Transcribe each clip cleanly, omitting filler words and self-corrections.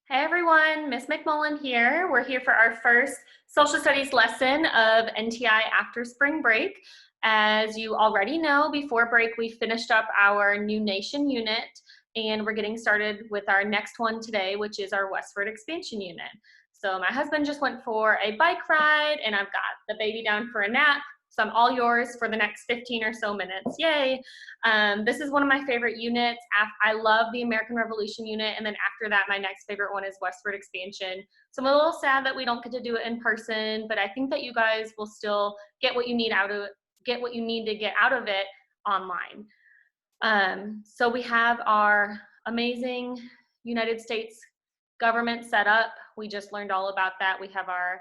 Hey everyone, Miss McMullen here. We're here for our first social studies lesson of NTI after spring break. As you already know, before break we finished up our New Nation unit and we're getting started with our next one today, which is our Westward expansion unit. So my husband just went for a bike ride and I've got the baby down for a nap. So I'm all yours for the next 15 or so minutes. Yay. This is one of my favorite units. I love the American Revolution unit, and then after that, my next favorite one is Westward Expansion. So I'm a little sad that we don't get to do it in person, but I think that you guys will still get what you need to get out of it online. So we have our amazing United States government set up. We just learned all about that. We have our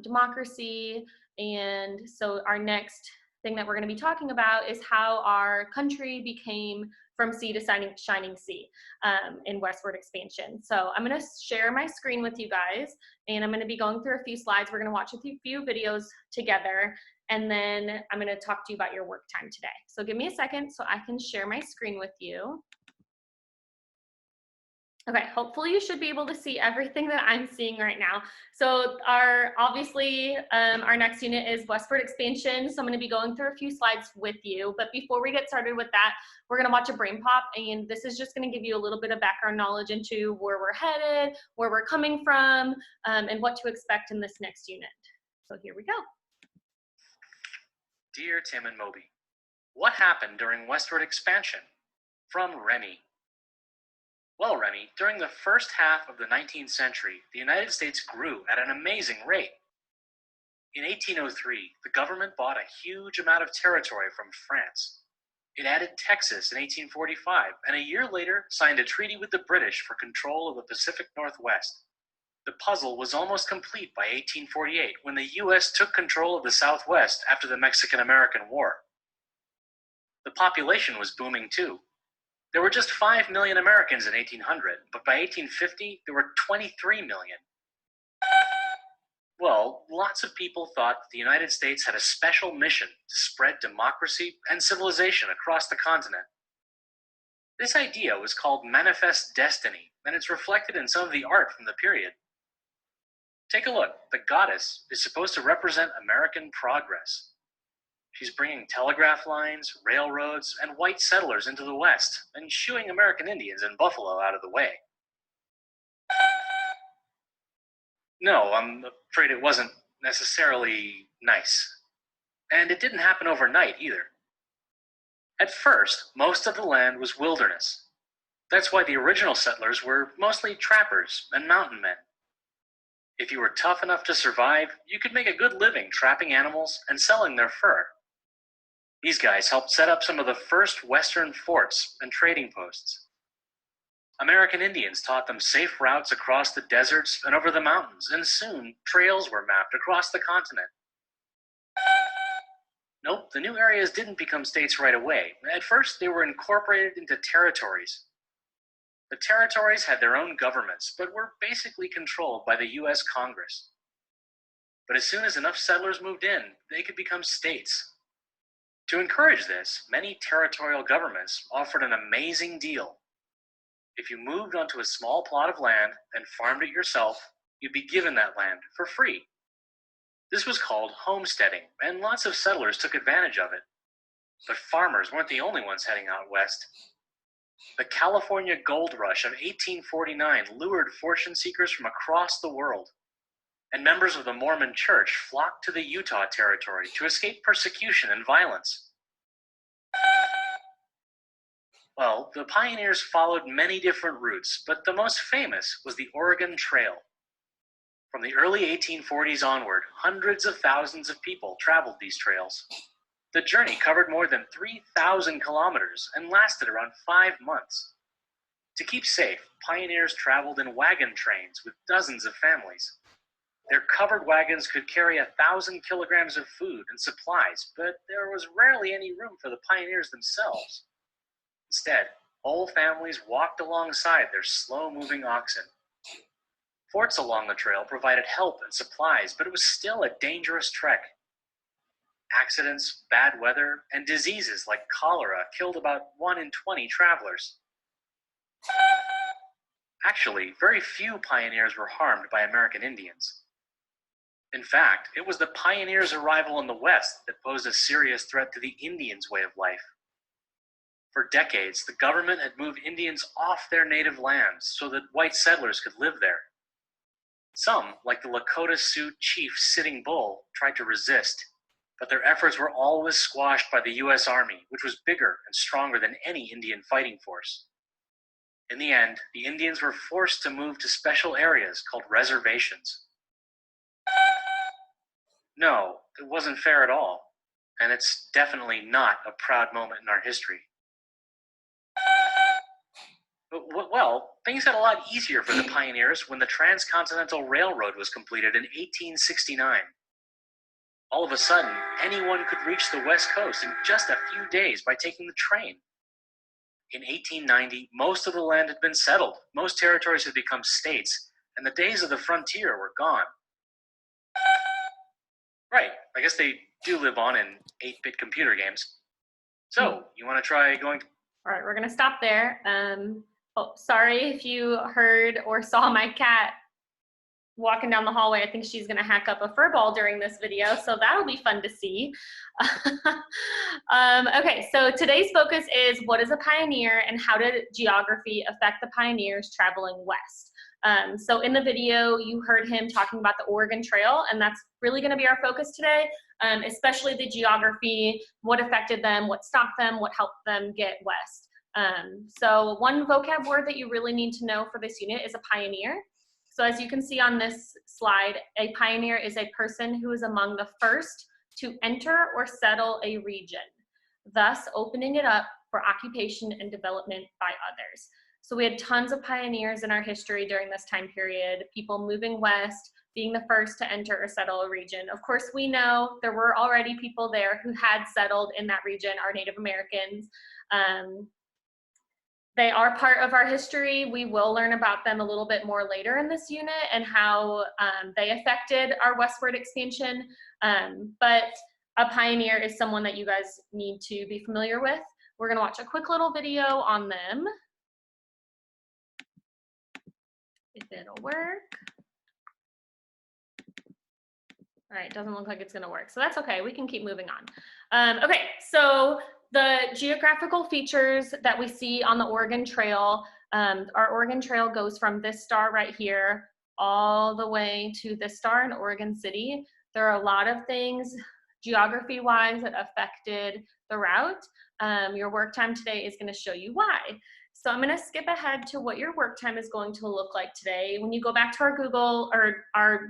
democracy, and so our next thing that we're going to be talking about is how our country became from sea to shining sea in westward expansion. So I'm going to share my screen with you guys, and I'm going to be going through a few slides. We're going to watch a few videos together, and then I'm going to talk to you about your work time today. So give me a second so I can share my screen with you. Okay, hopefully you should be able to see everything that I'm seeing right now. So obviously our next unit is westward expansion. So I'm gonna be going through a few slides with you. But before we get started with that, we're gonna watch a brain pop. And this is just gonna give you a little bit of background knowledge into where we're headed, where we're coming from, and what to expect in this next unit. So here we go. Dear Tim and Moby, what happened during westward expansion? From Remy. Well, Remy, during the first half of the 19th century, the United States grew at an amazing rate. In 1803, the government bought a huge amount of territory from France. It added Texas in 1845, and a year later signed a treaty with the British for control of the Pacific Northwest. The puzzle was almost complete by 1848, when the U.S. took control of the Southwest after the Mexican-American War. The population was booming too. There were just 5 million Americans in 1800, but by 1850, there were 23 million. Well, lots of people thought that the United States had a special mission to spread democracy and civilization across the continent. This idea was called Manifest Destiny, and it's reflected in some of the art from the period. Take a look. The goddess is supposed to represent American progress. She's bringing telegraph lines, railroads, and white settlers into the West, and shooing American Indians and buffalo out of the way. No, I'm afraid it wasn't necessarily nice. And it didn't happen overnight either. At first, most of the land was wilderness. That's why the original settlers were mostly trappers and mountain men. If you were tough enough to survive, you could make a good living trapping animals and selling their fur. These guys helped set up some of the first Western forts and trading posts. American Indians taught them safe routes across the deserts and over the mountains, and soon trails were mapped across the continent. Nope, the new areas didn't become states right away. At first, they were incorporated into territories. The territories had their own governments, but were basically controlled by the U.S. Congress. But as soon as enough settlers moved in, they could become states. To encourage this, many territorial governments offered an amazing deal. If you moved onto a small plot of land and farmed it yourself, you'd be given that land for free. This was called homesteading, and lots of settlers took advantage of it. But farmers weren't the only ones heading out west. The California Gold Rush of 1849 lured fortune seekers from across the world, and members of the Mormon Church flocked to the Utah Territory to escape persecution and violence. Well, the pioneers followed many different routes, but the most famous was the Oregon Trail. From the early 1840s onward, hundreds of thousands of people traveled these trails. The journey covered more than 3,000 kilometers and lasted around 5 months. To keep safe, pioneers traveled in wagon trains with dozens of families. Their covered wagons could carry 1,000 kilograms of food and supplies, but there was rarely any room for the pioneers themselves. Instead, whole families walked alongside their slow-moving oxen. Forts along the trail provided help and supplies, but it was still a dangerous trek. Accidents, bad weather, and diseases like cholera killed about 1 in 20 travelers. Actually, very few pioneers were harmed by American Indians. In fact, it was the pioneers' arrival in the West that posed a serious threat to the Indians' way of life. For decades, the government had moved Indians off their native lands so that white settlers could live there. Some, like the Lakota Sioux chief Sitting Bull, tried to resist, but their efforts were always squashed by the US Army, which was bigger and stronger than any Indian fighting force. In the end, the Indians were forced to move to special areas called reservations. No, it wasn't fair at all, and it's definitely not a proud moment in our history. Well, things got a lot easier for the pioneers when the Transcontinental Railroad was completed in 1869. All of a sudden, anyone could reach the West Coast in just a few days by taking the train. In 1890, most of the land had been settled, most territories had become states, and the days of the frontier were gone. Right, I guess they do live on in 8-bit computer games. So, you want to try going to... All right, we're going to stop there. Oh, sorry if you heard or saw my cat walking down the hallway. I think she's going to hack up a fur ball during this video, so that'll be fun to see. Okay, so today's focus is what is a pioneer and how did geography affect the pioneers traveling west? So in the video, you heard him talking about the Oregon Trail, and that's really going to be our focus today, especially the geography, what affected them, what stopped them, what helped them get west. So one vocab word that you really need to know for this unit is a pioneer. So as you can see on this slide, a pioneer is a person who is among the first to enter or settle a region, thus opening it up for occupation and development by others. So we had tons of pioneers in our history during this time period, people moving west, being the first to enter or settle a region. Of course, we know there were already people there who had settled in that region, our Native Americans. They are part of our history. We will learn about them a little bit more later in this unit and how they affected our westward expansion. But a pioneer is someone that you guys need to be familiar with. We're gonna watch a quick little video on them. If it'll work. All right, doesn't look like it's gonna work, so that's okay, we can keep moving on. Okay, so the geographical features that we see on the Oregon Trail, our Oregon Trail goes from this star right here all the way to this star in Oregon City. There are a lot of things geography-wise that affected the route. Your work time today is gonna show you why. So I'm gonna skip ahead to what your work time is going to look like today. When you go back to our Google or our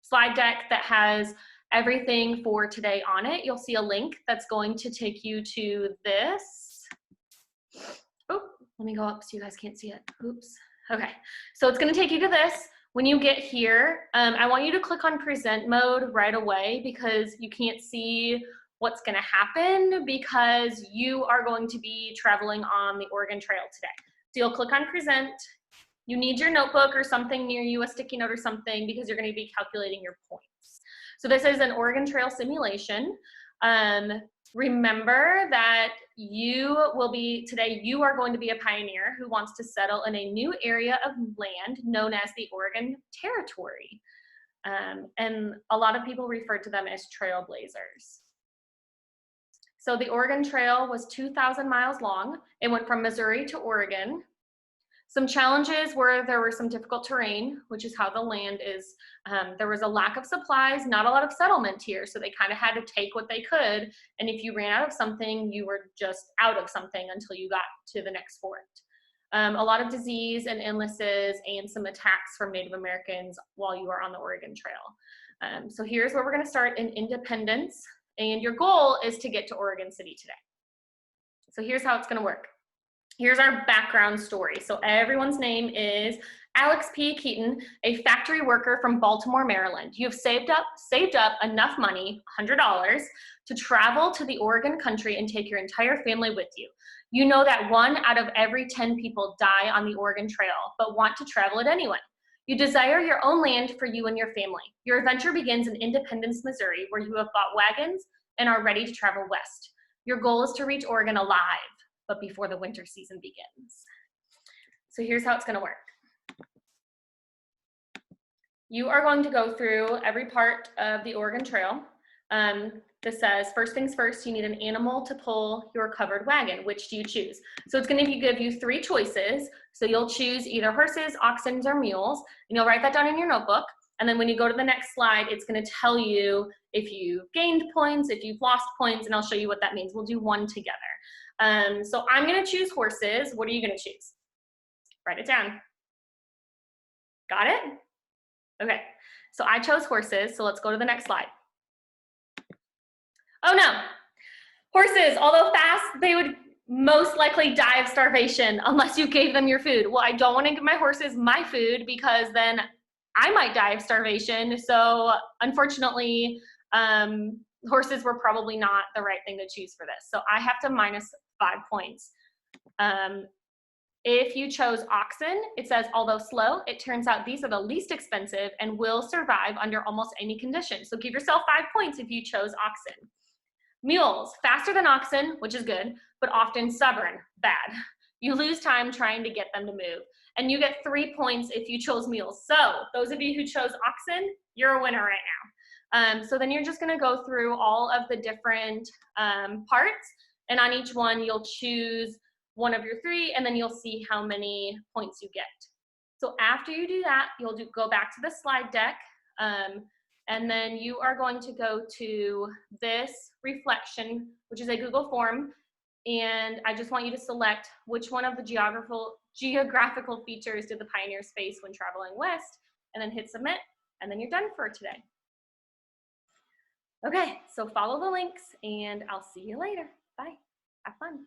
slide deck that has everything for today on it, you'll see a link that's going to take you to this. Oh, let me go up so you guys can't see it. Oops. Okay, so it's gonna take you to this. When you get here, I want you to click on present mode right away because you can't see what's gonna happen because you are going to be traveling on the Oregon Trail today. So you'll click on present. You need your notebook or something near you, a sticky note or something, because you're gonna be calculating your points. So this is an Oregon Trail simulation. Remember that today you are going to be a pioneer who wants to settle in a new area of land known as the Oregon Territory. And a lot of people refer to them as trailblazers. So the Oregon Trail was 2,000 miles long. It went from Missouri to Oregon. Some challenges were there were some difficult terrain, which is how the land is. There was a lack of supplies, not a lot of settlement here, so they kind of had to take what they could, and if you ran out of something, you were just out of something until you got to the next fort. A lot of disease and illnesses and some attacks from Native Americans while you were on the Oregon Trail. So here's where we're gonna start in Independence, and your goal is to get to Oregon City today. So here's how it's gonna work. Here's our background story. So everyone's name is Alex P. Keaton, a factory worker from Baltimore, Maryland. You have saved up enough money, $100, to travel to the Oregon country and take your entire family with you. You know that 1 out of every 10 people die on the Oregon Trail, but want to travel it anyway. You desire your own land for you and your family. Your adventure begins in Independence, Missouri, where you have bought wagons and are ready to travel west. Your goal is to reach Oregon alive, but before the winter season begins. So here's how it's gonna work. you are going to go through every part of the Oregon Trail. This says, first things first, you need an animal to pull your covered wagon. Which do you choose? So it's going to give you 3 choices. So you'll choose either horses, oxen, or mules, and you'll write that down in your notebook. And then when you go to the next slide, it's going to tell you if you gained points, if you've lost points, and I'll show you what that means. We'll do one together. So I'm going to choose horses. What are you going to choose? Write it down. Got it? Okay, so I chose horses, so let's go to the next slide. Oh no, horses, although fast, they would most likely die of starvation unless you gave them your food. Well, I don't want to give my horses my food because then I might die of starvation. So unfortunately, horses were probably not the right thing to choose for this. So I have to minus 5 points. If you chose oxen, it says, although slow, it turns out these are the least expensive and will survive under almost any condition. So give yourself 5 points if you chose oxen. Mules, faster than oxen, which is good, but often stubborn, bad. You lose time trying to get them to move. And you get 3 points if you chose mules. So those of you who chose oxen, you're a winner right now. So then you're just gonna go through all of the different parts, and on each one you'll choose one of your 3, and then you'll see how many points you get. So after you do that, you'll go back to the slide deck, and then you are going to go to this reflection, which is a Google form, and I just want you to select which one of the geographical features did the pioneers face when traveling west, and then hit submit, and then you're done for today. Okay, so follow the links, and I'll see you later. Bye. Have fun.